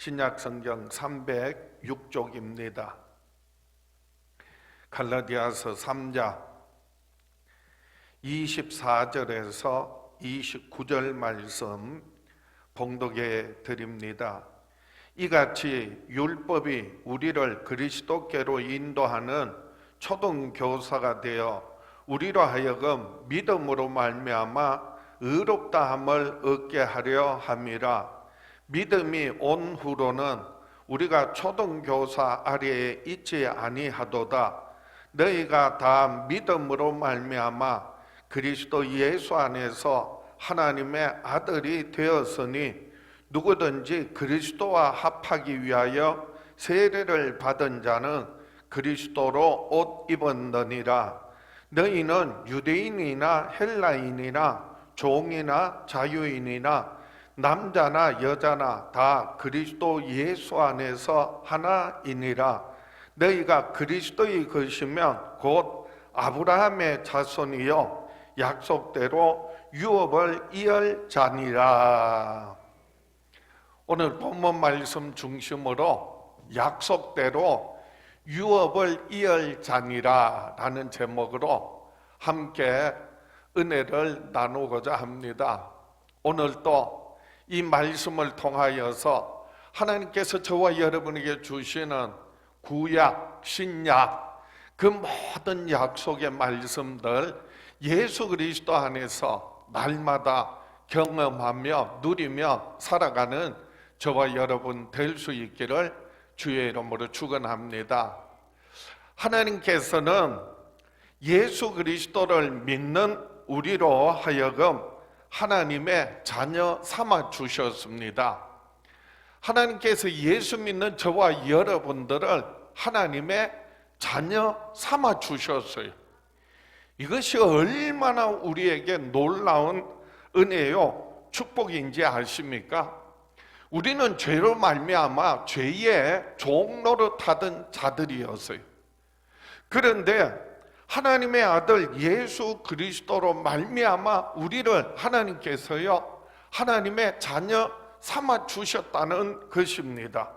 신약성경 306쪽입니다. 갈라디아서 3장 24절에서 29절 말씀 봉독해 드립니다. 이같이 율법이 우리를 그리스도께로 인도하는 초등교사가 되어 우리로 하여금 믿음으로 말미암아 의롭다함을 얻게 하려 함이라. 믿음이 온 후로는 우리가 초등교사 아래에 있지 아니하도다. 너희가 다 믿음으로 말미암아 그리스도 예수 안에서 하나님의 아들이 되었으니 누구든지 그리스도와 합하기 위하여 세례를 받은 자는 그리스도로 옷 입었느니라. 너희는 유대인이나 헬라인이나 종이나 자유인이나 남자나 여자나 다 그리스도 예수 안에서 하나이니라. 너희가 그리스도의 것이면 곧 아브라함의 자손이요 약속대로 유업을 이을 자니라. 오늘 본문 말씀 중심으로 약속대로 유업을 이을 자니라 라는 제목으로 함께 은혜를 나누고자 합니다. 오늘도 이 말씀을 통하여서 하나님께서 저와 여러분에게 주시는 구약, 신약 그 모든 약속의 말씀들 예수 그리스도 안에서 날마다 경험하며 누리며 살아가는 저와 여러분 될 수 있기를 주의 이름으로 축원합니다. 하나님께서는 예수 그리스도를 믿는 우리로 하여금 하나님의 자녀 삼아 주셨습니다. 하나님께서 예수 믿는 저와 여러분들을 하나님의 자녀 삼아 주셨어요. 이것이 얼마나 우리에게 놀라운 은혜요 축복인지 아십니까? 우리는 죄로 말미암아 죄의 종노릇하던 자들이었어요. 그런데 하나님의 아들 예수 그리스도로 말미암아 우리를 하나님께서요 하나님의 자녀 삼아 주셨다는 것입니다.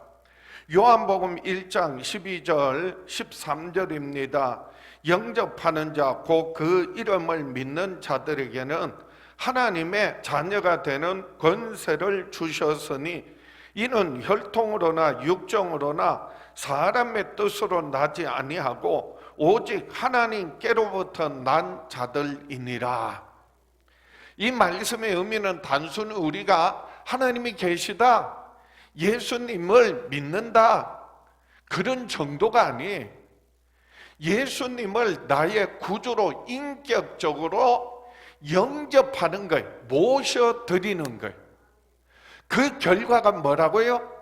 요한복음 1장 12절 13절입니다. 영접하는 자 곧 그 이름을 믿는 자들에게는 하나님의 자녀가 되는 권세를 주셨으니 이는 혈통으로나 육정으로나 사람의 뜻으로 나지 아니하고 오직 하나님께로부터 난 자들이니라. 이 말씀의 의미는 단순히 우리가 하나님이 계시다, 예수님을 믿는다 그런 정도가 아니, 예수님을 나의 구주로 인격적으로 영접하는 거예요. 모셔드리는 거예요. 그 결과가 뭐라고요?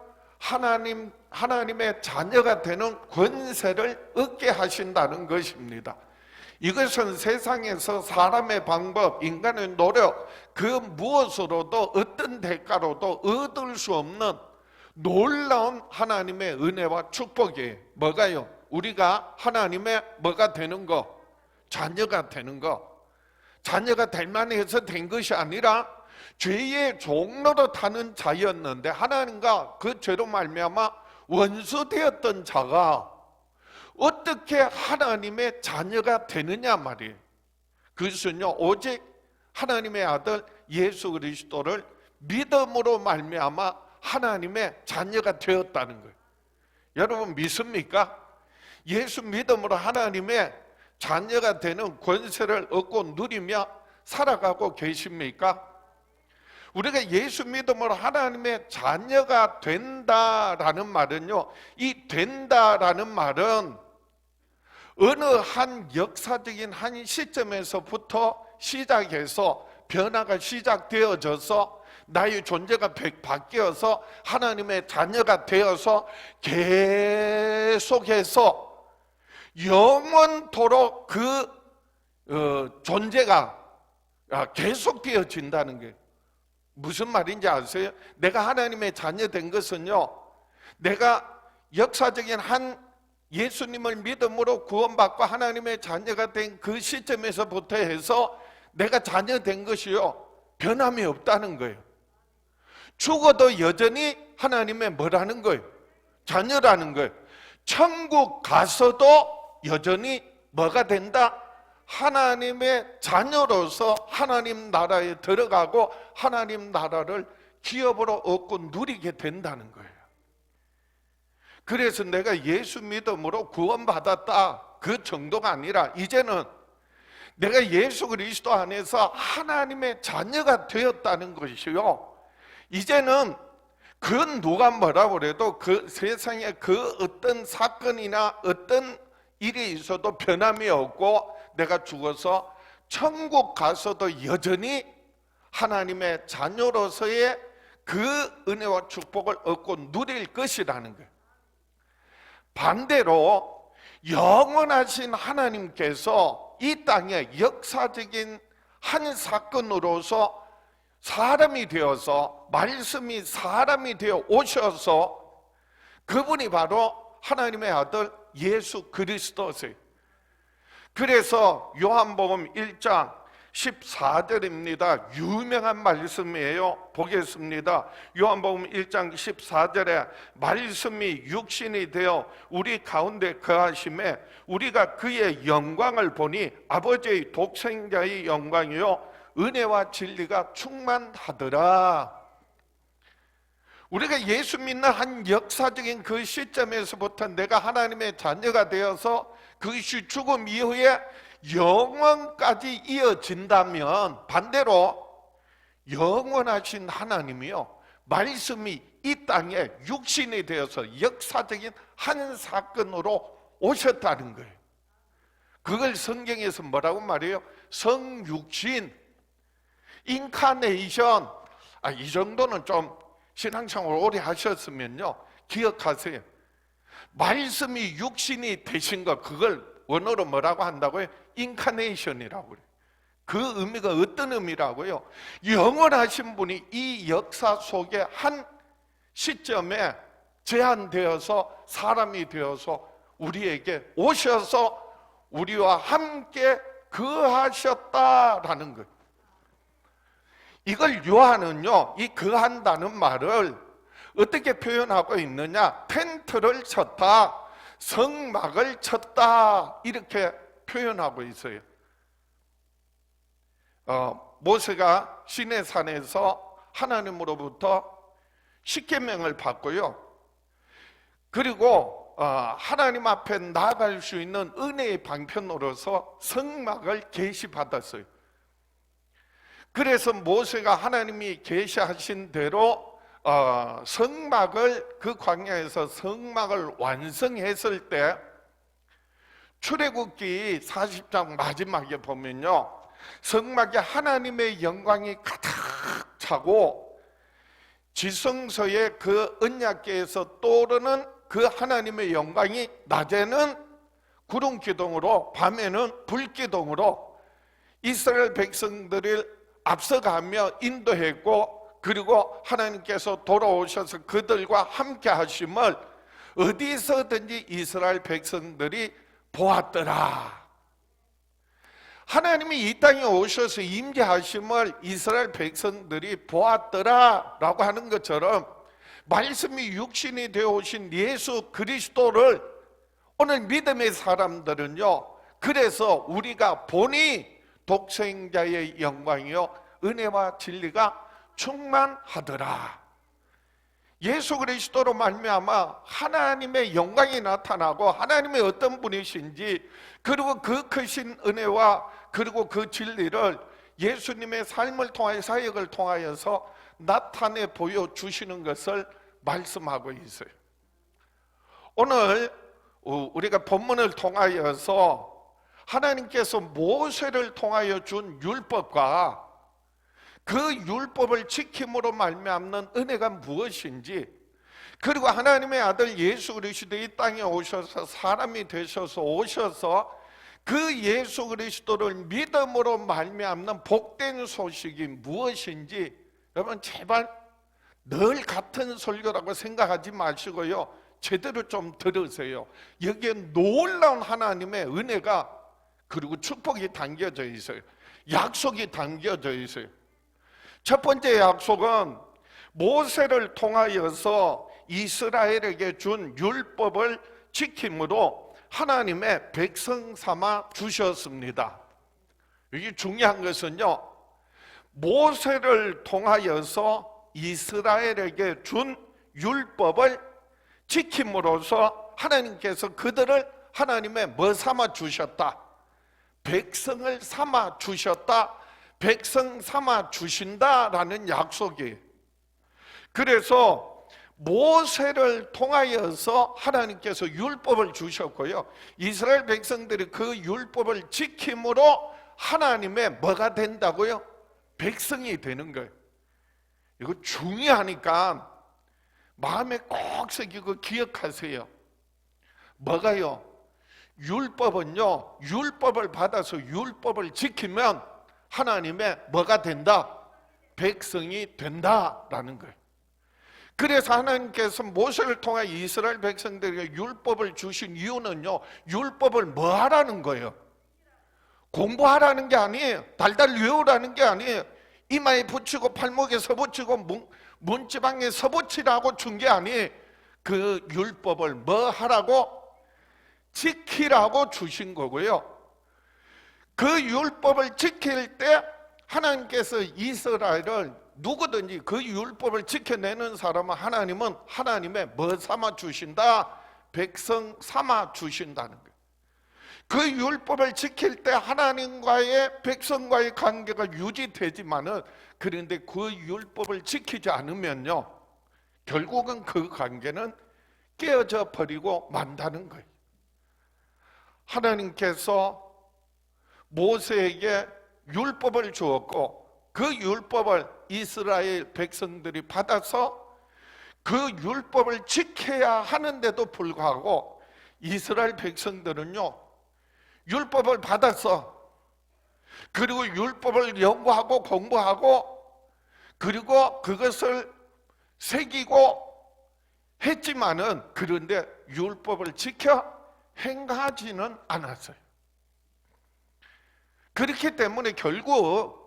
하나님의 자녀가 되는 권세를 얻게 하신다는 것입니다. 이것은 세상에서 사람의 방법, 인간의 노력 그 무엇으로도 어떤 대가로도 얻을 수 없는 놀라운 하나님의 은혜와 축복이에요. 뭐가요? 우리가 하나님의 뭐가 되는 거? 자녀가 되는 거. 자녀가 될 만해서 된 것이 아니라 죄의 종노릇하는 자였는데 하나님과 그 죄로 말미암아 원수되었던 자가 어떻게 하나님의 자녀가 되느냐 말이에요. 그것은요 오직 하나님의 아들 예수 그리스도를 믿음으로 말미암아 하나님의 자녀가 되었다는 거예요. 여러분 믿습니까? 예수 믿음으로 하나님의 자녀가 되는 권세를 얻고 누리며 살아가고 계십니까? 우리가 예수 믿음으로 하나님의 자녀가 된다라는 말은요, 이 된다라는 말은 어느 한 역사적인 한 시점에서부터 시작해서 변화가 시작되어져서 나의 존재가 바뀌어서 하나님의 자녀가 되어서 계속해서 영원토록 그 존재가 계속되어진다는 게 무슨 말인지 아세요? 내가 하나님의 자녀 된 것은요, 내가 역사적인 한 예수님을 믿음으로 구원받고 하나님의 자녀가 된 그 시점에서부터 해서 내가 자녀 된 것이요 변함이 없다는 거예요. 죽어도 여전히 하나님의 뭐라는 거예요? 자녀라는 거예요. 천국 가서도 여전히 뭐가 된다? 하나님의 자녀로서 하나님 나라에 들어가고 하나님 나라를 기업으로 얻고 누리게 된다는 거예요. 그래서 내가 예수 믿음으로 구원받았다 그 정도가 아니라 이제는 내가 예수 그리스도 안에서 하나님의 자녀가 되었다는 것이요, 이제는 그 누가 뭐라고 그래도 그 세상에 그 어떤 사건이나 어떤 일이 있어도 변함이 없고 내가 죽어서 천국 가서도 여전히 하나님의 자녀로서의 그 은혜와 축복을 얻고 누릴 것이라는 거예요. 반대로 영원하신 하나님께서 이 땅에 역사적인 한 사건으로서 사람이 되어서, 말씀이 사람이 되어 오셔서 그분이 바로 하나님의 아들 예수 그리스도세요. 그래서 요한복음 1장 14절입니다. 유명한 말씀이에요. 보겠습니다. 요한복음 1장 14절에 말씀이 육신이 되어 우리 가운데 거하심에 우리가 그의 영광을 보니 아버지의 독생자의 영광이요 은혜와 진리가 충만하더라. 우리가 예수 믿는 한 역사적인 그 시점에서부터 내가 하나님의 자녀가 되어서 그것이 죽음 이후에 영원까지 이어진다면, 반대로 영원하신 하나님이요 말씀이 이 땅에 육신이 되어서 역사적인 한 사건으로 오셨다는 거예요. 그걸 성경에서 뭐라고 말해요? 성육신, 인카네이션. 이 정도는 좀 신앙생활 오래 하셨으면요 기억하세요. 말씀이 육신이 되신 것, 그걸 원어로 뭐라고 한다고요? 인카네이션이라고 그래요. 그 의미가 어떤 의미라고요? 영원하신 분이 이 역사 속에 한 시점에 제한되어서 사람이 되어서 우리에게 오셔서 우리와 함께 거하셨다라는 거예요. 이걸 요한은요, 이 거한다는 말을 어떻게 표현하고 있느냐? 텐트를 쳤다, 성막을 쳤다, 이렇게 표현하고 있어요. 모세가 시내산에서 하나님으로부터 십계명을 받고요, 그리고 하나님 앞에 나아갈 수 있는 은혜의 방편으로서 성막을 계시받았어요. 그래서 모세가 하나님이 계시하신 대로 성막을, 그 광야에서 성막을 완성했을 때 출애굽기 40장 마지막에 보면요, 성막에 하나님의 영광이 가득 차고 지성소의 그 언약궤에서 떠오르는 그 하나님의 영광이 낮에는 구름 기둥으로, 밤에는 불 기둥으로 이스라엘 백성들을 앞서가며 인도했고, 그리고 하나님께서 돌아오셔서 그들과 함께 하심을 어디서든지 이스라엘 백성들이 보았더라. 하나님이 이 땅에 오셔서 임재하심을 이스라엘 백성들이 보았더라 라고 하는 것처럼, 말씀이 육신이 되어 오신 예수 그리스도를 오늘 믿음의 사람들은요, 그래서 우리가 보니 독생자의 영광이요 은혜와 진리가 충만하더라. 예수 그리스도로 말미암아 하나님의 영광이 나타나고 하나님의 어떤 분이신지, 그리고 그 크신 은혜와 그리고 그 진리를 예수님의 삶을 통하여, 사역을 통하여서 나타내 보여주시는 것을 말씀하고 있어요. 오늘 우리가 본문을 통하여서 하나님께서 모세를 통하여 준 율법과 그 율법을 지킴으로 말미암는 은혜가 무엇인지, 그리고 하나님의 아들 예수 그리스도 이 땅에 오셔서 사람이 되셔서 오셔서 그 예수 그리스도를 믿음으로 말미암는 복된 소식이 무엇인지, 여러분 제발 늘 같은 설교라고 생각하지 마시고요, 제대로 좀 들으세요. 여기에 놀라운 하나님의 은혜가 그리고 축복이 담겨져 있어요. 약속이 담겨져 있어요. 첫 번째 약속은 모세를 통하여서 이스라엘에게 준 율법을 지킴으로 하나님의 백성 삼아 주셨습니다. 이게 중요한 것은요, 모세를 통하여서 이스라엘에게 준 율법을 지킴으로써 하나님께서 그들을 하나님의 뭐 삼아 주셨다? 백성을 삼아 주셨다. 백성 삼아 주신다라는 약속이에요. 그래서 모세를 통하여서 하나님께서 율법을 주셨고요, 이스라엘 백성들이 그 율법을 지킴으로 하나님의 뭐가 된다고요? 백성이 되는 거예요. 이거 중요하니까 마음에 꼭 새기고 기억하세요. 뭐가요? 율법은요, 율법을 받아서 율법을 지키면 하나님의 뭐가 된다? 백성이 된다라는 거예요. 그래서 하나님께서 모세를 통해 이스라엘 백성들에게 율법을 주신 이유는요, 율법을 뭐 하라는 거예요? 공부하라는 게 아니에요. 달달 외우라는 게 아니에요. 이마에 붙이고 팔목에 서붙이고 문지방에 서붙이라고 준 게 아니에요. 그 율법을 뭐 하라고? 지키라고 주신 거고요. 그 율법을 지킬 때 하나님께서 이스라엘을 누구든지 그 율법을 지켜내는 사람은 하나님은 하나님의 뭐 삼아 주신다? 백성 삼아 주신다는 거예요. 그 율법을 지킬 때 하나님과의 백성과의 관계가 유지되지만은, 그런데 그 율법을 지키지 않으면요, 결국은 그 관계는 깨어져 버리고 만다는 거예요. 하나님께서 모세에게 율법을 주었고 그 율법을 이스라엘 백성들이 받아서 그 율법을 지켜야 하는데도 불구하고 이스라엘 백성들은요, 율법을 받았어. 그리고 율법을 연구하고 공부하고 그리고 그것을 새기고 했지만은, 그런데 율법을 지켜 행하지는 않았어요. 그렇기 때문에 결국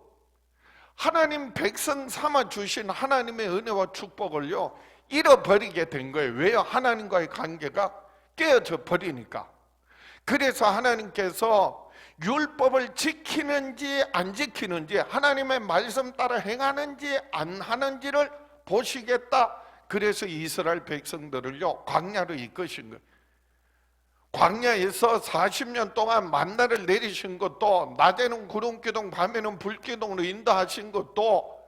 하나님 백성 삼아 주신 하나님의 은혜와 축복을요, 잃어버리게 된 거예요. 왜요? 하나님과의 관계가 깨어져 버리니까. 그래서 하나님께서 율법을 지키는지 안 지키는지, 하나님의 말씀 따라 행하는지 안 하는지를 보시겠다. 그래서 이스라엘 백성들을요, 광야로 이끄신 거예요. 광야에서 40년 동안 만나를 내리신 것도, 낮에는 구름기둥 밤에는 불기둥으로 인도하신 것도,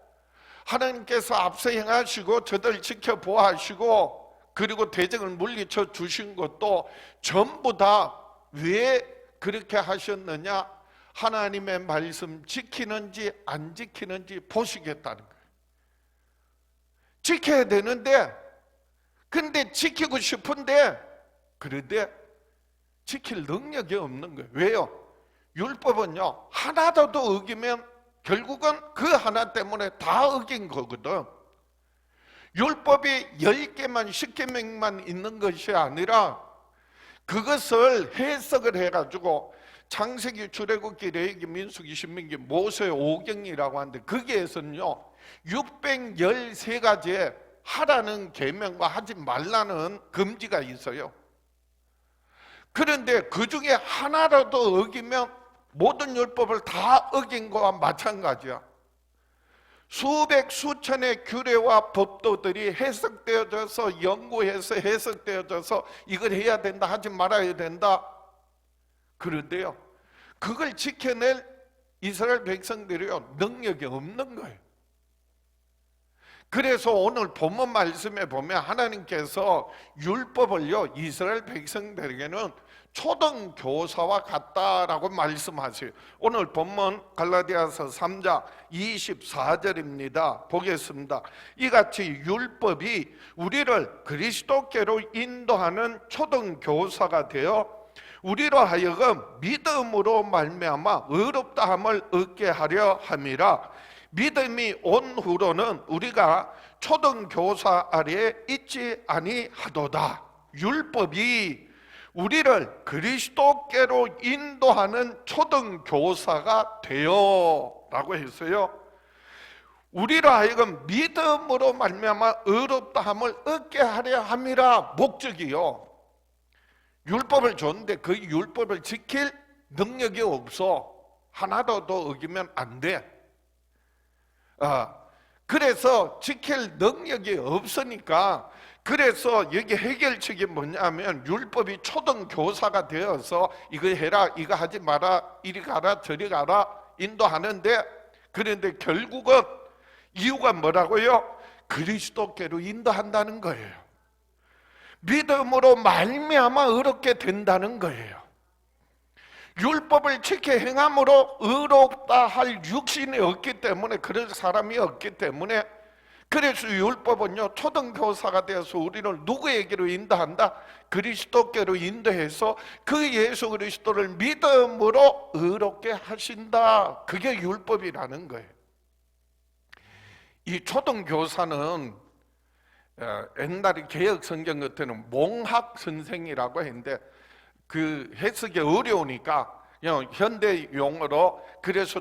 하나님께서 앞서 행하시고 저들 지켜보아하시고 그리고 대적을 물리쳐 주신 것도 전부 다 왜 그렇게 하셨느냐? 하나님의 말씀 지키는지 안 지키는지 보시겠다는 거예요. 지켜야 되는데, 근데 지키고 싶은데, 그런데 지킬 능력이 없는 거예요. 왜요? 율법은요, 하나도 어기면 결국은 그 하나 때문에 다 어긴 거거든. 율법이 10개만 10계명만 있는 것이 아니라 그것을 해석을 해가지고 창세기, 출애굽기, 레위기, 민수기, 신명기, 모세 오경이라고 하는데, 거기에서는요 613가지의 하라는 계명과 하지 말라는 금지가 있어요. 그런데 그 중에 하나라도 어기면 모든 율법을 다 어긴 거와 마찬가지야. 수백 수천의 규례와 법도들이 해석되어져서, 연구해서 해석되어져서 이걸 해야 된다, 하지 말아야 된다. 그런데요, 그걸 지켜낼 이스라엘 백성들이요, 능력이 없는 거예요. 그래서 오늘 본문 말씀에 보면 하나님께서 율법을요, 이스라엘 백성들에게는 초등교사와 같다라고 말씀하세요. 오늘 본문 갈라디아서 3장 24절입니다. 보겠습니다. 이같이 율법이 우리를 그리스도께로 인도하는 초등교사가 되어 우리로 하여금 믿음으로 말미암아 의롭다함을 얻게 하려 함이라. 믿음이 온 후로는 우리가 초등교사 아래에 있지 아니하도다. 율법이 우리를 그리스도께로 인도하는 초등교사가 되어 라고 했어요. 우리로 하여금 믿음으로 말미암아 의롭다함을 얻게 하려 함이라. 목적이요. 율법을 줬는데 그 율법을 지킬 능력이 없어. 하나도 더 어기면 안 돼. 그래서 지킬 능력이 없으니까, 그래서 여기 해결책이 뭐냐면 율법이 초등교사가 되어서 이거 해라, 이거 하지 마라, 이리 가라, 저리 가라 인도하는데, 그런데 결국은 이유가 뭐라고요? 그리스도께로 인도한다는 거예요. 믿음으로 말미암아 의롭게 된다는 거예요. 율법을 지켜 행함으로 의롭다 할 육신이 없기 때문에, 그런 사람이 없기 때문에, 그래서 율법은요 초등교사가 되어서 우리를 누구에게로 인도한다? 그리스도께로 인도해서 그 예수 그리스도를 믿음으로 의롭게 하신다. 그게 율법이라는 거예요. 이 초등교사는 옛날에 개혁성경 같은 몽학 선생이라고 했는데, 그 해석이 어려우니까 현대 용어로 그래서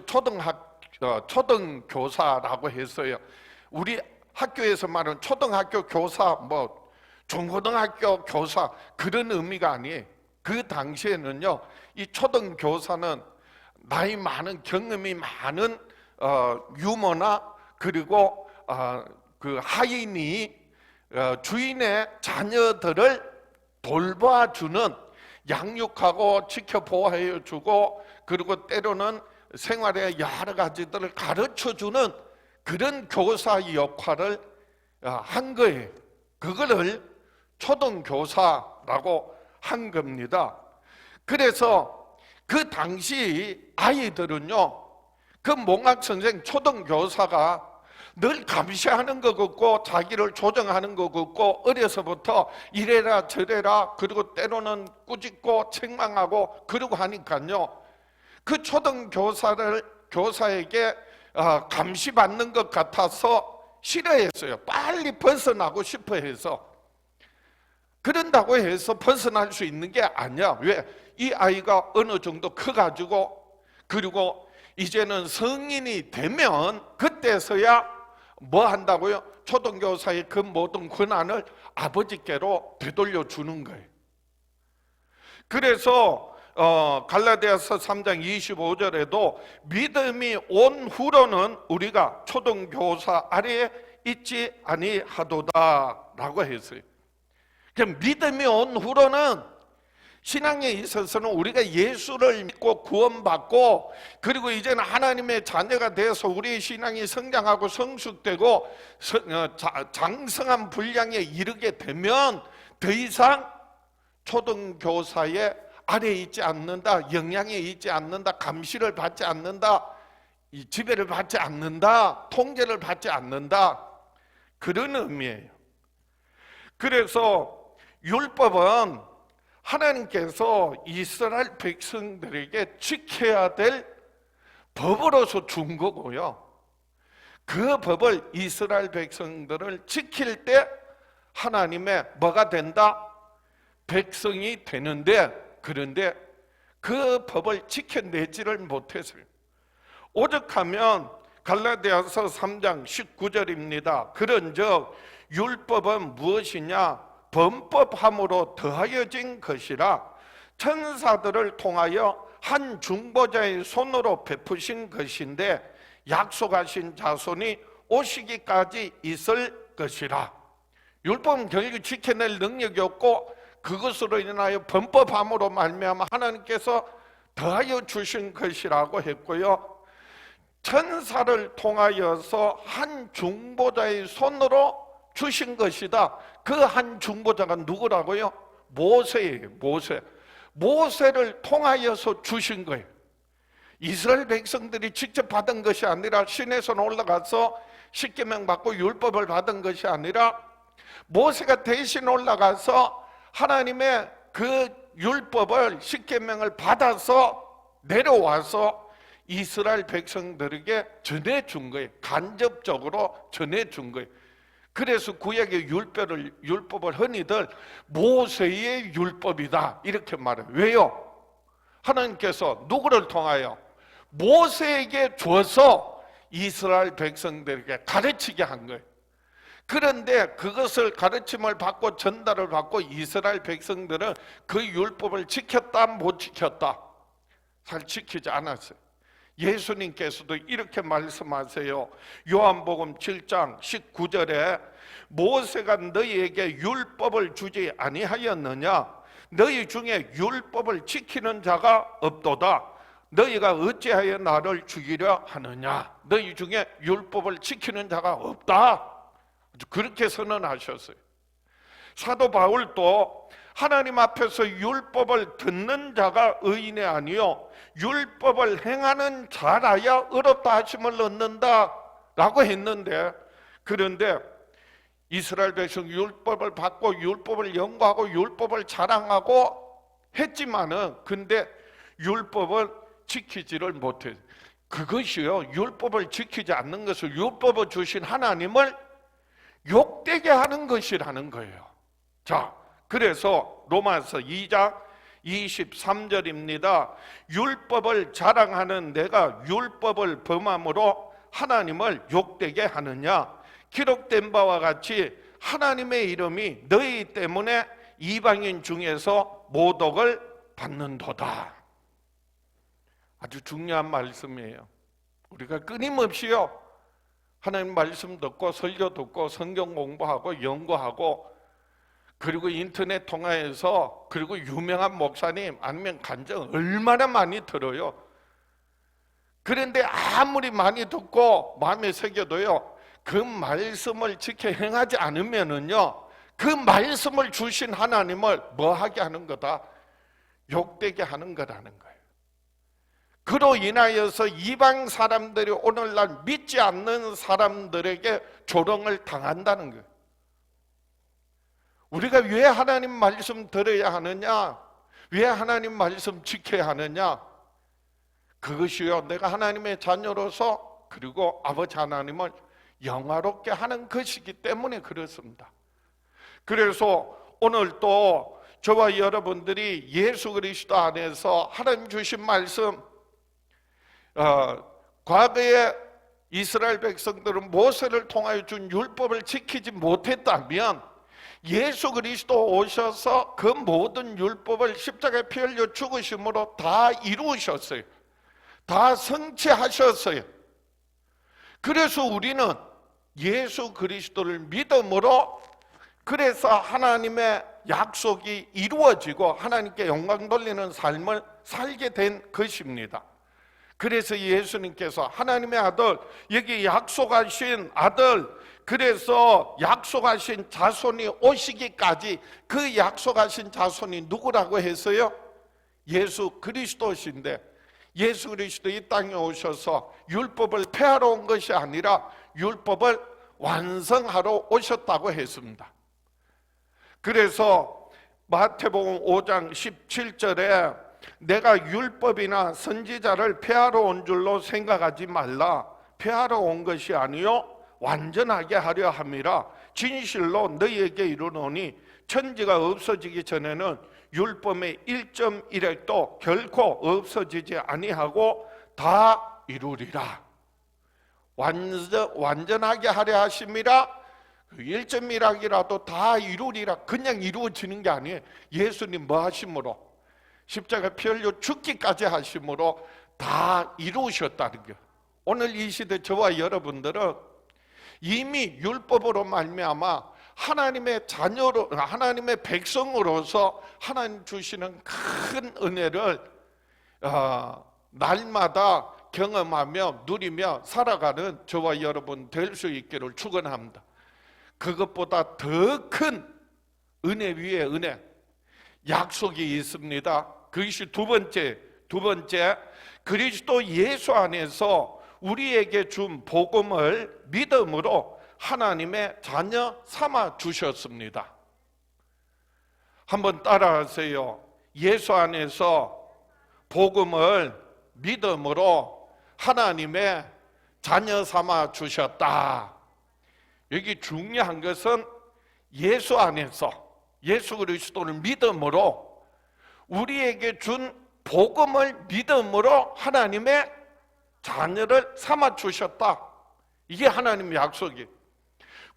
초등교사라고 했어요. 우리 학교에서 말하는 초등학교 교사, 뭐 중고등학교 교사, 그런 의미가 아니에요. 그 당시에는요, 이 초등교사는 나이 많은, 경험이 많은 유머나, 그리고 그 하인이 주인의 자녀들을 돌봐주는, 양육하고 지켜보호해주고, 그리고 때로는 생활의 여러 가지들을 가르쳐주는 그런 교사 역할을 한 거예요. 그거를 초등교사라고 한 겁니다. 그래서 그 당시 아이들은요, 그 몽학선생 초등교사가 늘 감시하는 것 같고 자기를 조정하는 것 같고, 어려서부터 이래라 저래라, 그리고 때로는 꾸짖고 책망하고 그러고 하니까요, 그 초등교사에게 감시받는 것 같아서 싫어했어요. 빨리 벗어나고 싶어 해서. 그런다고 해서 벗어날 수 있는 게 아니야. 왜? 이 아이가 어느 정도 커가지고, 그리고 이제는 성인이 되면 그때서야 뭐 한다고요? 초등교사의 그 모든 권한을 아버지께로 되돌려 주는 거예요. 그래서 갈라디아서 3장 25절에도 믿음이 온 후로는 우리가 초등교사 아래에 있지 아니하도다 라고 했어요. 그럼 믿음이 온 후로는, 신앙에 있어서는 우리가 예수를 믿고 구원받고, 그리고 이제는 하나님의 자녀가 되어서 우리의 신앙이 성장하고 성숙되고 장성한 분량에 이르게 되면 더 이상 초등교사의 아래에 있지 않는다, 영향에 있지 않는다, 감시를 받지 않는다, 지배를 받지 않는다, 통제를 받지 않는다, 그런 의미예요. 그래서 율법은 하나님께서 이스라엘 백성들에게 지켜야 될 법으로서 준 거고요, 그 법을 이스라엘 백성들을 지킬 때 하나님의 뭐가 된다? 백성이 되는데, 그런데 그 법을 지켜내지를 못했어요. 오죽하면 갈라디아서 3장 19절입니다. 그런즉 율법은 무엇이냐? 범법함으로 더하여진 것이라 천사들을 통하여 한 중보자의 손으로 베푸신 것인데 약속하신 자손이 오시기까지 있을 것이라. 율법은 결국 지켜낼 능력이 없고, 그것으로 인하여 범법함으로 말미암아 하나님께서 더하여 주신 것이라고 했고요, 천사를 통하여서 한 중보자의 손으로 주신 것이다. 그 한 중보자가 누구라고요? 모세예요. 모세를 통하여서 주신 거예요. 이스라엘 백성들이 직접 받은 것이 아니라, 시내에서 올라가서 십계명 받고 율법을 받은 것이 아니라, 모세가 대신 올라가서 하나님의 그 율법을, 십계명을 받아서 내려와서 이스라엘 백성들에게 전해준 거예요. 간접적으로 전해준 거예요. 그래서 구약의 율법을 흔히들 모세의 율법이다 이렇게 말해요. 왜요? 하나님께서 누구를 통하여? 모세에게 줘서 이스라엘 백성들에게 가르치게 한 거예요. 그런데 그것을 가르침을 받고 전달을 받고 이스라엘 백성들은 그 율법을 지켰다 못 지켰다? 잘 지키지 않았어요. 예수님께서도 이렇게 말씀하세요. 요한복음 7장 19절에 모세가 너희에게 율법을 주지 아니하였느냐? 너희 중에 율법을 지키는 자가 없도다. 너희가 어찌하여 나를 죽이려 하느냐? 너희 중에 율법을 지키는 자가 없다. 그렇게 선언하셨어요. 사도 바울도 하나님 앞에서 율법을 듣는 자가 의인이 아니요 율법을 행하는 자라야 의롭다 하심을 얻는다 라고 했는데, 그런데 이스라엘 백성 율법을 받고 율법을 연구하고 율법을 자랑하고 했지만은 근데 율법을 지키지를 못해. 그것이요, 율법을 지키지 않는 것을 율법을 주신 하나님을 욕되게 하는 것이라는 거예요. 자, 그래서 로마서 2장 23절입니다. 율법을 자랑하는 내가 율법을 범함으로 하나님을 욕되게 하느냐? 기록된 바와 같이 하나님의 이름이 너희 때문에 이방인 중에서 모독을 받는도다. 아주 중요한 말씀이에요. 우리가 끊임없이요 하나님 말씀 듣고 설교 듣고 성경 공부하고 연구하고 그리고 인터넷 통화해서 그리고 유명한 목사님 아니면 간증 얼마나 많이 들어요. 그런데 아무리 많이 듣고 마음에 새겨도요 그 말씀을 지켜 행하지 않으면은요 그 말씀을 주신 하나님을 뭐하게 하는 거다? 욕되게 하는 거라는 거예요. 그로 인하여서 이방 사람들이 오늘날 믿지 않는 사람들에게 조롱을 당한다는 거예요. 우리가 왜 하나님 말씀 들어야 하느냐? 왜 하나님 말씀 지켜야 하느냐? 그것이요 내가 하나님의 자녀로서 그리고 아버지 하나님을 영화롭게 하는 것이기 때문에 그렇습니다. 그래서 오늘 또 저와 여러분들이 예수 그리스도 안에서 하나님 주신 말씀, 과거에 이스라엘 백성들은 모세를 통하여 준 율법을 지키지 못했다면 예수 그리스도 오셔서 그 모든 율법을 십자가에 피 흘려 죽으심으로 다 이루셨어요. 다 성취하셨어요. 그래서 우리는 예수 그리스도를 믿음으로 그래서 하나님의 약속이 이루어지고 하나님께 영광 돌리는 삶을 살게 된 것입니다. 그래서 예수님께서 하나님의 아들, 여기 약속하신 아들, 그래서 약속하신 자손이 오시기까지 그 약속하신 자손이 누구라고 했어요? 예수 그리스도신데 예수 그리스도 이 땅에 오셔서 율법을 폐하러 온 것이 아니라 율법을 완성하러 오셨다고 했습니다. 그래서 마태복음 5장 17절에 내가 율법이나 선지자를 폐하러 온 줄로 생각하지 말라. 폐하러 온 것이 아니요 완전하게 하려 함이라. 진실로 너희에게 이르노니 천지가 없어지기 전에는 율법의 1.1획도 결코 없어지지 아니하고 다 이루리라. 완전하게 하려 하심이라. 1.1획이라도 다 이루리라. 그냥 이루어지는 게 아니에요. 예수님 뭐 하심으로? 십자가 피 흘려 죽기까지 하심으로 다 이루셨다는 거예요. 오늘 이 시대 저와 여러분들은 이미 율법으로 말미암아 하나님의 자녀로, 하나님의 백성으로서 하나님 주시는 큰 은혜를 날마다 경험하며 누리며 살아가는 저와 여러분 될 수 있기를 축원합니다. 그것보다 더 큰 은혜 위에 은혜, 약속이 있습니다. 그것이 두 번째, 그리스도 예수 안에서 우리에게 준 복음을 믿음으로 하나님의 자녀 삼아 주셨습니다. 한번 따라하세요. 예수 안에서 복음을 믿음으로 하나님의 자녀 삼아 주셨다. 여기 중요한 것은 예수 안에서 예수 그리스도를 믿음으로 우리에게 준 복음을 믿음으로 하나님의 자녀를 삼아 주셨다. 이게 하나님의 약속이에요.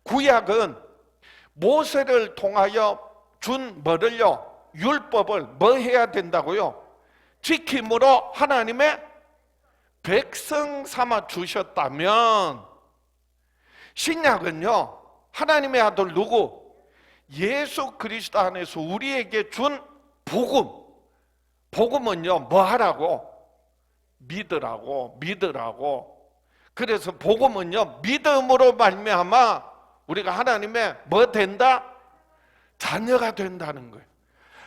구약은 모세를 통하여 준 뭐를요? 율법을 뭐 해야 된다고요? 지킴으로 하나님의 백성 삼아 주셨다면, 신약은요, 하나님의 아들 누구? 예수 그리스도 안에서 우리에게 준 복음. 복음은요, 뭐 하라고? 믿으라고. 그래서 복음은요, 믿음으로 말미암아 우리가 하나님의 뭐 된다? 자녀가 된다는 거예요.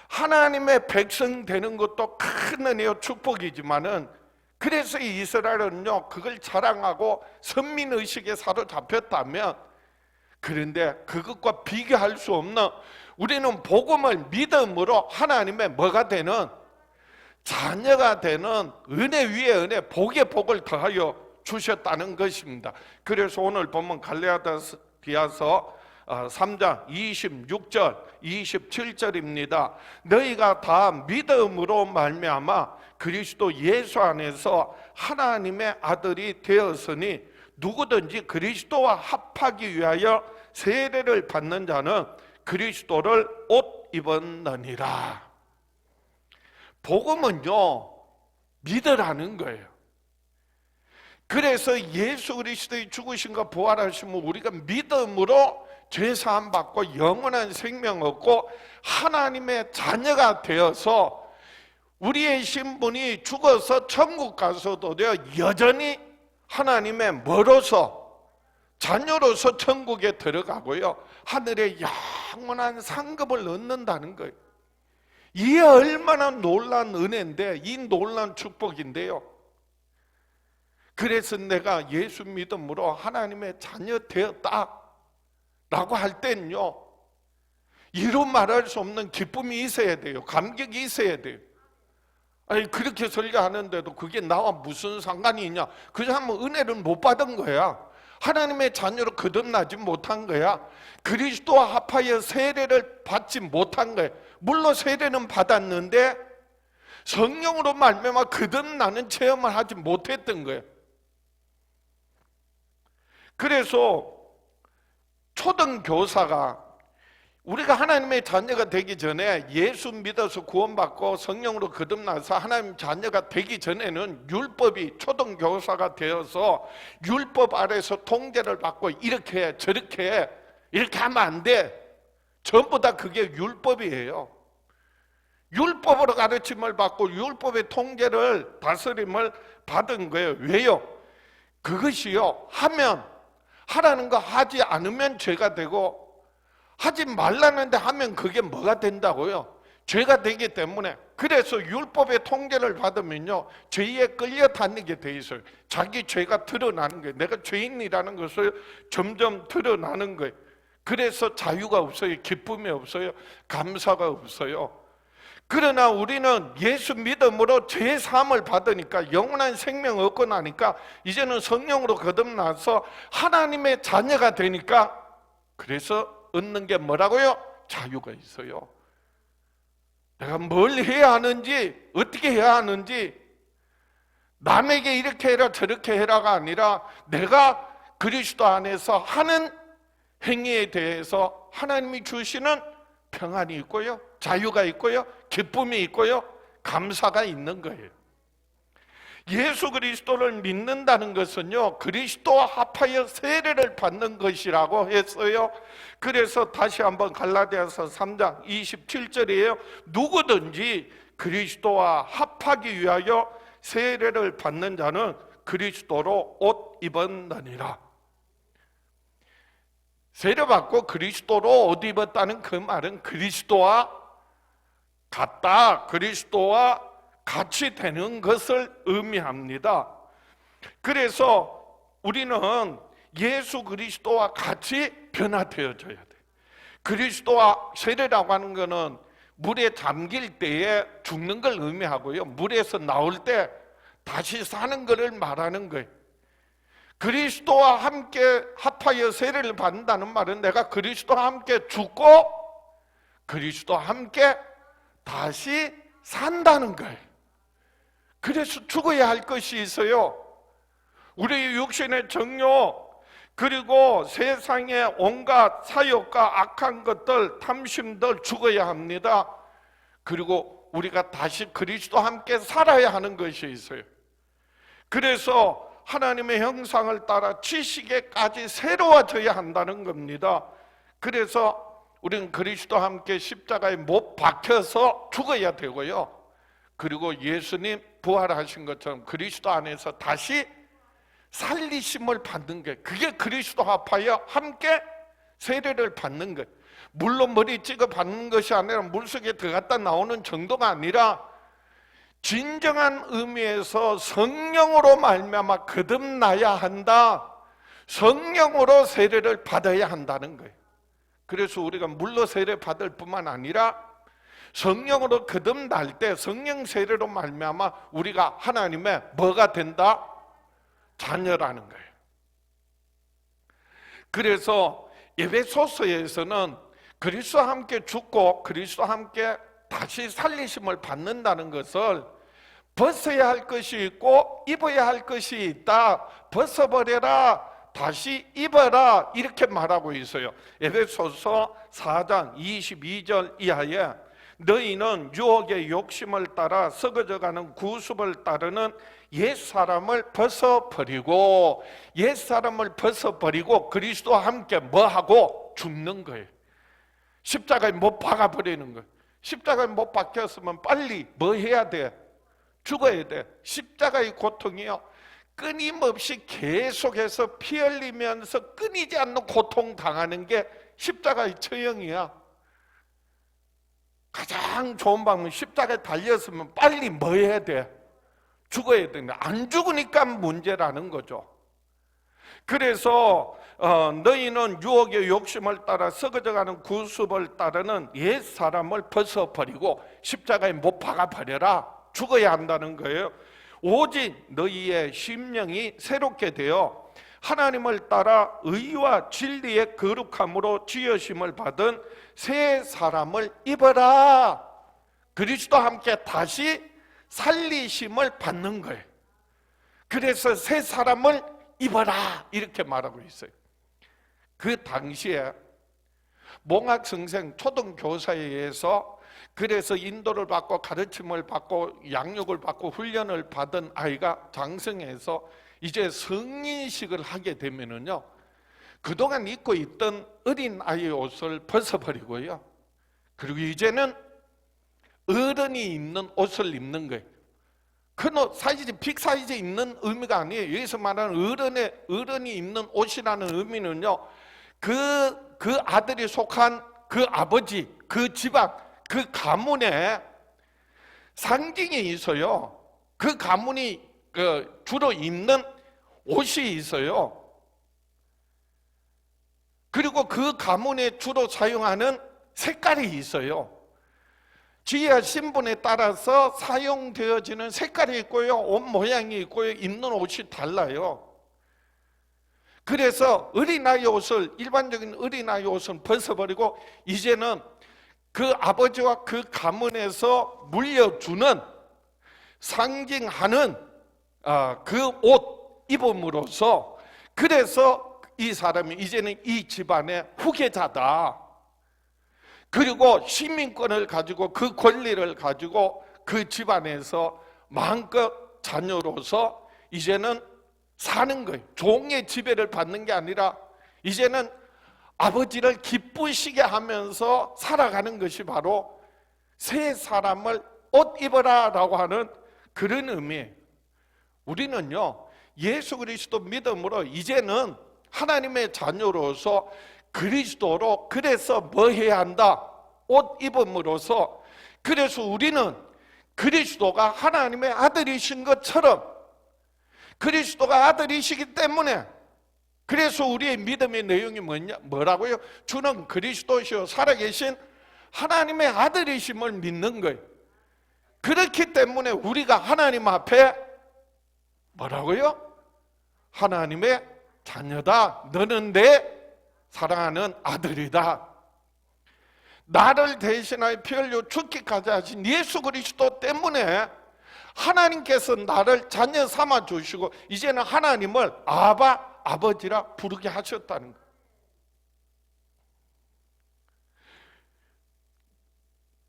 하나님의 백성 되는 것도 큰 은혜요, 축복이지만은, 그래서 이스라엘은요 그걸 자랑하고 선민의식에 사로잡혔다면, 그런데 그것과 비교할 수 없는, 우리는 복음을 믿음으로 하나님의 뭐가 되는? 자녀가 되는 은혜 위에 은혜, 복의 복을 더하여 주셨다는 것입니다. 그래서 오늘 보면 갈라디아서 3장 26절 27절입니다. 너희가 다 믿음으로 말미암아 그리스도 예수 안에서 하나님의 아들이 되었으니 누구든지 그리스도와 합하기 위하여 세례를 받는 자는 그리스도를 옷 입었느니라. 복음은요, 믿으라는 거예요. 그래서 예수 그리스도의 죽으심과 부활하심을 우리가 믿음으로 죄사함 받고 영원한 생명 얻고 하나님의 자녀가 되어서 우리의 신분이 죽어서 천국 가서도 여전히 하나님의 뭐로서? 자녀로서 천국에 들어가고요, 하늘의 영원한 상급을 얻는다는 거예요. 이게 얼마나 놀라운 은혜인데, 이 놀라운 축복인데요. 그래서 내가 예수 믿음으로 하나님의 자녀 되었다 라고 할 때는요, 이루 말할 수 없는 기쁨이 있어야 돼요. 감격이 있어야 돼요. 아니, 그렇게 설교하는데도 그게 나와 무슨 상관이 있냐? 그 사람은 은혜를 못 받은 거야. 하나님의 자녀로 거듭나지 못한 거야. 그리스도와 합하여 세례를 받지 못한 거야. 물론 세례는 받았는데 성령으로 말미암아 거듭나는 체험을 하지 못했던 거예요. 그래서 초등교사가, 우리가 하나님의 자녀가 되기 전에 예수 믿어서 구원받고 성령으로 거듭나서 하나님 자녀가 되기 전에는 율법이, 초등교사가 되어서 율법 아래서 통제를 받고 이렇게 저렇게 이렇게 하면 안 돼. 전부 다 그게 율법이에요. 율법으로 가르침을 받고 율법의 통제를, 다스림을 받은 거예요. 왜요? 그것이요, 하라는 거 하지 않으면 죄가 되고, 하지 말라는데 하면 그게 뭐가 된다고요? 죄가 되기 때문에. 그래서 율법의 통제를 받으면요, 죄에 끌려 다니게 돼 있어요. 자기 죄가 드러나는 거예요. 내가 죄인이라는 것을 점점 드러나는 거예요. 그래서 자유가 없어요. 기쁨이 없어요. 감사가 없어요. 그러나 우리는 예수 믿음으로 죄 사함을 받으니까, 영원한 생명 얻고 나니까 이제는 성령으로 거듭나서 하나님의 자녀가 되니까, 그래서 얻는 게 뭐라고요? 자유가 있어요. 내가 뭘 해야 하는지, 어떻게 해야 하는지, 남에게 이렇게 해라 저렇게 해라가 아니라 내가 그리스도 안에서 하는 행위에 대해서 하나님이 주시는 평안이 있고요, 자유가 있고요, 기쁨이 있고요, 감사가 있는 거예요. 예수 그리스도를 믿는다는 것은요, 그리스도와 합하여 세례를 받는 것이라고 했어요. 그래서 다시 한번 갈라디아서 3장 27절이에요. 누구든지 그리스도와 합하기 위하여 세례를 받는 자는 그리스도로 옷 입었느니라. 세례받고 그리스도로 옷 입었다는 그 말은 그리스도와 같다, 그리스도와 같이 되는 것을 의미합니다. 그래서 우리는 예수 그리스도와 같이 변화되어져야 돼. 그리스도와 세례라고 하는 것은 물에 잠길 때에 죽는 걸 의미하고요, 물에서 나올 때 다시 사는 것을 말하는 거예요. 그리스도와 함께 합하여 세례를 받는다는 말은 내가 그리스도와 함께 죽고 그리스도와 함께 다시 산다는 거예요. 그래서 죽어야 할 것이 있어요. 우리 육신의 정욕, 그리고 세상의 온갖 사욕과 악한 것들, 탐심들 죽어야 합니다. 그리고 우리가 다시 그리스도와 함께 살아야 하는 것이 있어요. 그래서 하나님의 형상을 따라 지식에까지 새로워져야 한다는 겁니다. 그래서 우리는 그리스도와 함께 십자가에 못 박혀서 죽어야 되고요. 그리고 예수님 부활하신 것처럼 그리스도 안에서 다시 살리심을 받는 게, 그게 그리스도 합하여 함께 세례를 받는 것. 물로 머리 찍어 받는 것이 아니라 물속에 들어갔다 나오는 정도가 아니라 진정한 의미에서 성령으로 말미암아 거듭나야 한다. 성령으로 세례를 받아야 한다는 거예요. 그래서 우리가 물로 세례 받을 뿐만 아니라 성령으로 거듭날 때 성령 세례로 말미암아 우리가 하나님의 뭐가 된다? 자녀라는 거예요. 그래서 에베소서에서는 그리스도와 함께 죽고 그리스도와 함께 다시 살리심을 받는다는 것을 벗어야 할 것이 있고 입어야 할 것이 있다. 벗어버려라, 다시 입어라, 이렇게 말하고 있어요. 에베소서 4장 22절 이하에 너희는 유혹의 욕심을 따라 썩어져가는 구습을 따르는 옛사람을 벗어버리고, 옛사람을 벗어버리고 그리스도와 함께 뭐하고? 죽는 거예요. 십자가에 못 박아버리는 거예요. 십자가에 못 박혔으면 빨리 뭐 해야 돼? 죽어야 돼. 십자가의 고통이요, 끊임없이 계속해서 피 흘리면서 끊이지 않는 고통 당하는 게 십자가의 처형이야. 가장 좋은 방법은 십자가에 달렸으면 빨리 뭐 해야 돼? 죽어야 되는데 안 죽으니까 문제라는 거죠. 그래서 너희는 유혹의 욕심을 따라 썩어져가는 구습을 따르는 옛사람을 벗어버리고 십자가에 못 박아버려라. 죽어야 한다는 거예요. 오직 너희의 심령이 새롭게 되어 하나님을 따라 의와 진리의 거룩함으로 지으심을 받은 새 사람을 입어라. 그리스도와 함께 다시 살리심을 받는 거예요. 그래서 새 사람을 입어라 이렇게 말하고 있어요. 그 당시에 몽학성생 초등교사에 의해서 그래서 인도를 받고 가르침을 받고 양육을 받고 훈련을 받은 아이가 장성해서 이제 성인식을 하게 되면은요, 그동안 입고 있던 어린 아이의 옷을 벗어버리고요, 그리고 이제는 어른이 입는 옷을 입는 거예요. 큰 옷, 사이즈, 빅 사이즈 입는 의미가 아니에요. 여기서 말하는 어른이 입는 옷이라는 의미는요, 그 아들이 속한 그 아버지, 그 집안, 그 가문에 상징이 있어요. 그 가문이 주로 입는 옷이 있어요. 그리고 그 가문에 주로 사용하는 색깔이 있어요. 지위와 신분에 따라서 사용되어지는 색깔이 있고요, 옷 모양이 있고요, 입는 옷이 달라요. 그래서 어린아이 옷을, 일반적인 어린아이 옷은 벗어버리고 이제는 그 아버지와 그 가문에서 물려주는, 상징하는 그 옷 입음으로써, 그래서 이 사람이 이제는 이 집안의 후계자다. 그리고 시민권을 가지고 그 권리를 가지고 그 집안에서 마음껏 자녀로서 이제는 사는 거예요. 종의 지배를 받는 게 아니라 이제는 아버지를 기쁘시게 하면서 살아가는 것이 바로 새 사람을 옷 입어라 라고 하는 그런 의미예요. 우리는요, 예수 그리스도 믿음으로 이제는 하나님의 자녀로서 그리스도로, 그래서 뭐 해야 한다? 옷 입음으로써, 그래서 우리는 그리스도가 하나님의 아들이신 것처럼, 그리스도가 아들이시기 때문에, 그래서 우리의 믿음의 내용이 뭐라고요? 주는 그리스도시요 살아계신 하나님의 아들이심을 믿는 거예요. 그렇기 때문에 우리가 하나님 앞에 뭐라고요? 하나님의 자녀다. 너는 내 사랑하는 아들이다. 나를 대신하여 피 흘려 죽기까지 하신 예수 그리스도 때문에 하나님께서 나를 자녀 삼아 주시고 이제는 하나님을 아바, 아버지라 부르게 하셨다는 거예요.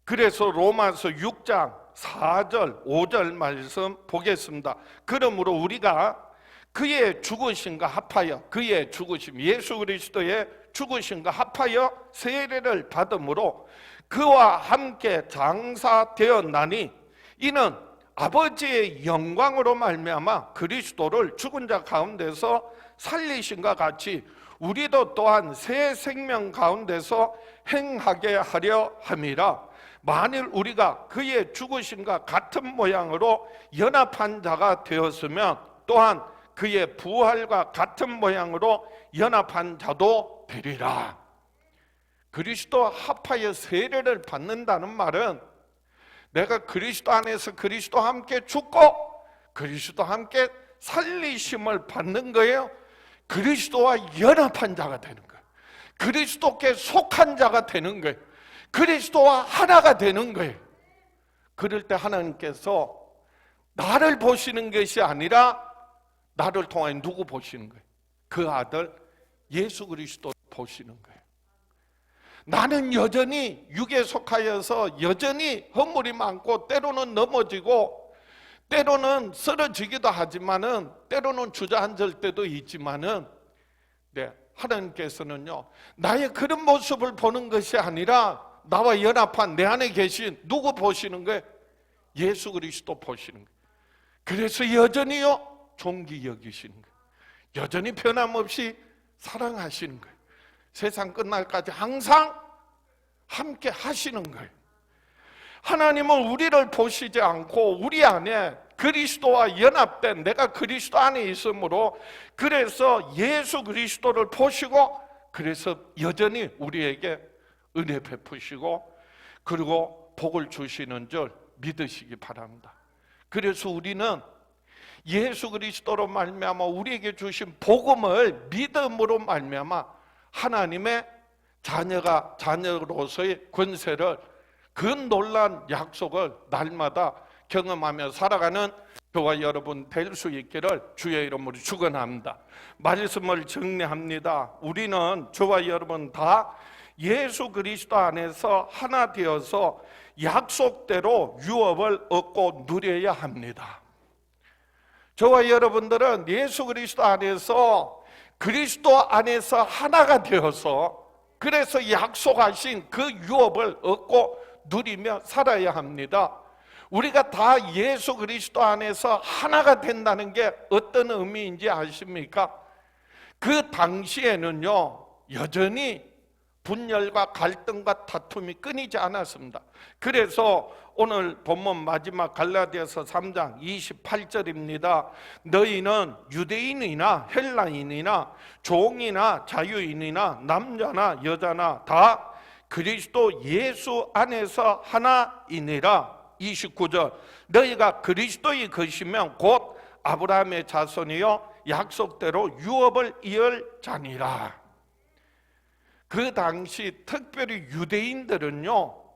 그래서 로마서 6장 4절, 5절 말씀 보겠습니다. 그러므로 우리가 그의 죽으심과 합하여, 그의 죽으심, 예수 그리스도의 죽으심과 합하여 세례를 받음으로 그와 함께 장사되었나니 이는 아버지의 영광으로 말미암아 그리스도를 죽은 자 가운데서 살리심과 같이 우리도 또한 새 생명 가운데서 행하게 하려 함이라. 만일 우리가 그의 죽으심과 같은 모양으로 연합한 자가 되었으면 또한 그의 부활과 같은 모양으로 연합한 자도 되리라. 그리스도와 합하여 세례를 받는다는 말은 내가 그리스도 안에서 그리스도와 함께 죽고 그리스도와 함께 살리심을 받는 거예요. 그리스도와 연합한 자가 되는 거예요. 그리스도께 속한 자가 되는 거예요. 그리스도와 하나가 되는 거예요. 그럴 때 하나님께서 나를 보시는 것이 아니라 나를 통해 누구 보시는 거예요? 그 아들 예수 그리스도 보시는 거예요. 나는 여전히 육에 속하여서 여전히 허물이 많고 때로는 넘어지고 때로는 쓰러지기도 하지만은 때로는 주저앉을 때도 있지만은 하나님께서는요 나의 그런 모습을 보는 것이 아니라 나와 연합한 내 안에 계신 누구 보시는 거예요? 예수 그리스도 보시는 거예요. 그래서 여전히요 존귀 여기시는 거예요. 여전히 변함없이 사랑하시는 거예요. 세상 끝날까지 항상 함께 하시는 거예요. 하나님은 우리를 보시지 않고 우리 안에 그리스도와 연합된 내가 그리스도 안에 있으므로 그래서 예수 그리스도를 보시고 그래서 여전히 우리에게 은혜 베푸시고 그리고 복을 주시는 줄 믿으시기 바랍니다. 그래서 우리는 예수 그리스도로 말미암아 우리에게 주신 복음을 믿음으로 말미암아 하나님의 자녀로서의 권세를 그 놀라운 약속을 날마다 경험하며 살아가는 저와 여러분 될 수 있기를 주의 이름으로 축원합니다. 말씀을 정리합니다. 우리는 저와 여러분 다 예수 그리스도 안에서 하나 되어서 약속대로 유업을 얻고 누려야 합니다. 저와 여러분들은 예수 그리스도 안에서 하나가 되어서 그래서 약속하신 그 유업을 얻고 누리며 살아야 합니다. 우리가 다 예수 그리스도 안에서 하나가 된다는 게 어떤 의미인지 아십니까? 그 당시에는요 여전히 분열과 갈등과 다툼이 끊이지 않았습니다. 그래서 오늘 본문 마지막 갈라디아서 3장 28절입니다. 너희는 유대인이나 헬라인이나 종이나 자유인이나 남자나 여자나 다 그리스도 예수 안에서 하나이니라. 29절 너희가 그리스도의 것이면 곧 아브라함의 자손이요 약속대로 유업을 이을 자니라. 그 당시 특별히 유대인들은요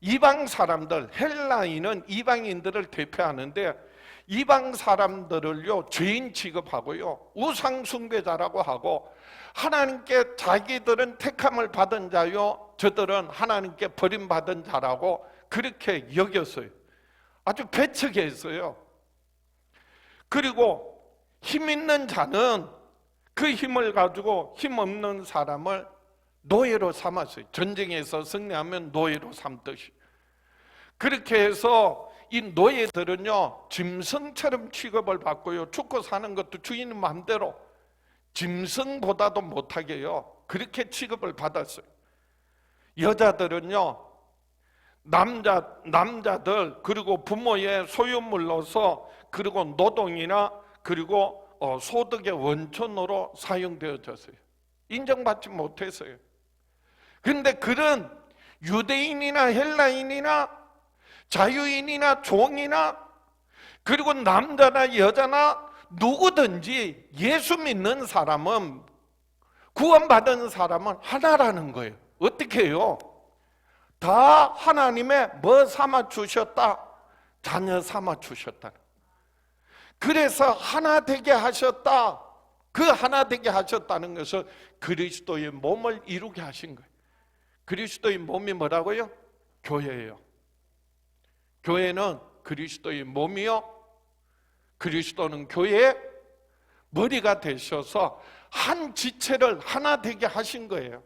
이방 사람들, 헬라인은 이방인들을 대표하는데 이방 사람들을요 죄인 취급하고요 우상 숭배자라고 하고 하나님께 자기들은 택함을 받은 자요 저들은 하나님께 버림받은 자라고 그렇게 여겼어요. 아주 배척했어요. 그리고 힘 있는 자는 그 힘을 가지고 힘 없는 사람을 노예로 삼았어요. 전쟁에서 승리하면 노예로 삼듯이. 그렇게 해서 이 노예들은요 짐승처럼 취급을 받고요 죽고 사는 것도 주인 마음대로 짐승보다도 못하게요 그렇게 취급을 받았어요. 여자들은요 남자들 그리고 부모의 소유물로서 그리고 노동이나 그리고 소득의 원천으로 사용되어졌어요. 인정받지 못했어요. 그런데 그런 유대인이나 헬라인이나 자유인이나 종이나 그리고 남자나 여자나 누구든지 예수 믿는 사람은 구원받은 사람은 하나라는 거예요. 어떻게 해요? 다 하나님의 뭐 삼아 주셨다. 자녀 삼아 주셨다. 그래서 하나 되게 하셨다. 그 하나 되게 하셨다는 것은 그리스도의 몸을 이루게 하신 거예요. 그리스도의 몸이 뭐라고요? 교회예요. 교회는 그리스도의 몸이요, 그리스도는 교회의 머리가 되셔서 한 지체를 하나 되게 하신 거예요.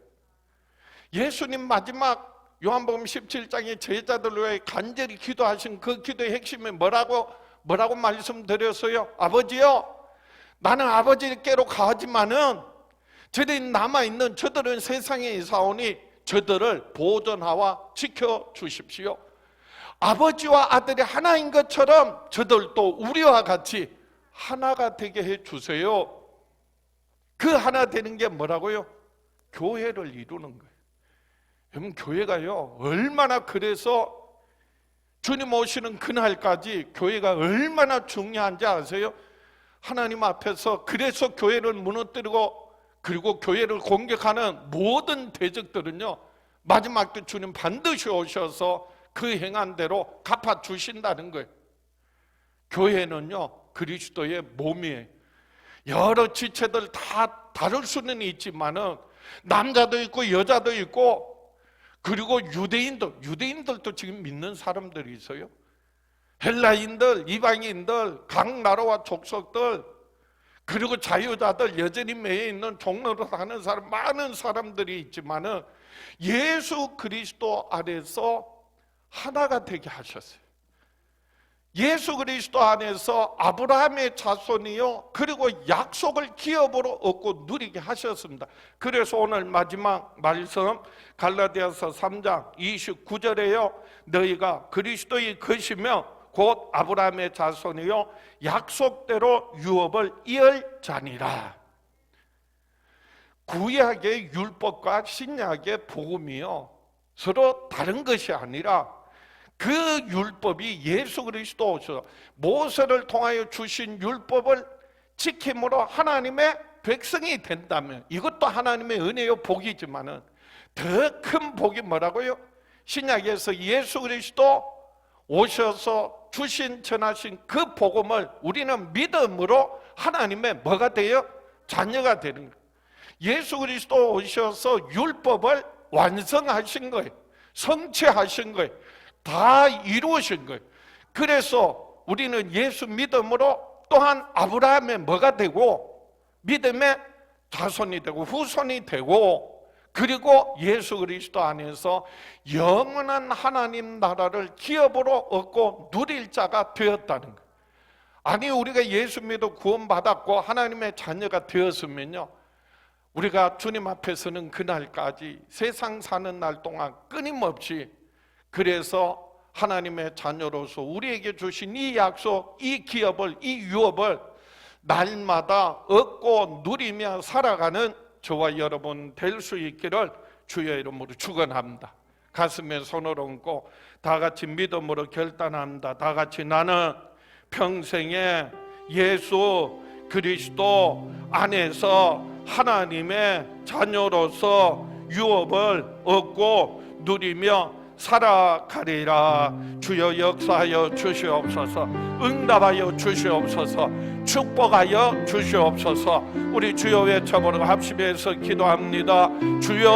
예수님 마지막 요한복음 17장에 제자들을 위해 간절히 기도하신 그 기도의 핵심이 뭐라고 말씀드렸어요? 아버지요, 나는 아버지께로 가지만은 저들이 남아있는 저들은 세상에 이사오니 저들을 보존하와 지켜주십시오. 아버지와 아들이 하나인 것처럼 저들도 우리와 같이 하나가 되게 해주세요. 그 하나 되는 게 뭐라고요? 교회를 이루는 거예요. 여러분, 교회가요, 얼마나, 그래서 주님 오시는 그날까지 교회가 얼마나 중요한지 아세요? 하나님 앞에서, 그래서 교회를 무너뜨리고 그리고 교회를 공격하는 모든 대적들은요, 마지막 때 주님 반드시 오셔서 그 행한 대로 갚아주신다는 거예요. 교회는요, 그리스도의 몸이에요. 여러 지체들 다 다룰 수는 있지만은 남자도 있고 여자도 있고, 그리고 유대인들도 지금 믿는 사람들이 있어요. 헬라인들, 이방인들, 각 나라와 족속들, 그리고 자유자들, 여전히 매여 있는 종로로 사는 사람, 많은 사람들이 있지만은 예수 그리스도 안에서 하나가 되게 하셨어요. 예수 그리스도 안에서 아브라함의 자손이요, 그리고 약속을 기업으로 얻고 누리게 하셨습니다. 그래서 오늘 마지막 말씀 갈라디아서 3장 29절에요, 너희가 그리스도의 것이며 곧 아브라함의 자손이요 약속대로 유업을 이을 자니라. 구약의 율법과 신약의 복음이요 서로 다른 것이 아니라, 그 율법이 예수 그리스도 오셔서 모세를 통하여 주신 율법을 지킴으로 하나님의 백성이 된다면, 이것도 하나님의 은혜요 복이지만은 더 큰 복이 뭐라고요? 신약에서 예수 그리스도 오셔서 주신, 전하신 그 복음을 우리는 믿음으로 하나님의 뭐가 돼요? 자녀가 되는 거예요. 예수 그리스도 오셔서 율법을 완성하신 거예요. 성취하신 거예요. 다 이루으신 거예요. 그래서 우리는 예수 믿음으로 또한 아브라함의 뭐가 되고, 믿음의 자손이 되고 후손이 되고, 그리고 예수 그리스도 안에서 영원한 하나님 나라를 기업으로 얻고 누릴 자가 되었다는 거예요. 아니, 우리가 예수 믿어 구원받았고 하나님의 자녀가 되었으면요, 우리가 주님 앞에서는 그날까지 세상 사는 날 동안 끊임없이, 그래서 하나님의 자녀로서 우리에게 주신 이 약속, 이 기업을, 이 유업을 날마다 얻고 누리며 살아가는 저와 여러분 될 수 있기를 주의 이름으로 축원합니다. 가슴에 손을 얹고 다 같이 믿음으로 결단합니다. 다 같이 나는 평생에 예수 그리스도 안에서 하나님의 자녀로서 유업을 얻고 누리며 살아가리라. 주여 역사하여 주시옵소서. 응답하여 주시옵소서. 축복하여 주시옵소서. 우리 주여 외쳐보는 합심해서 기도합니다. 주여.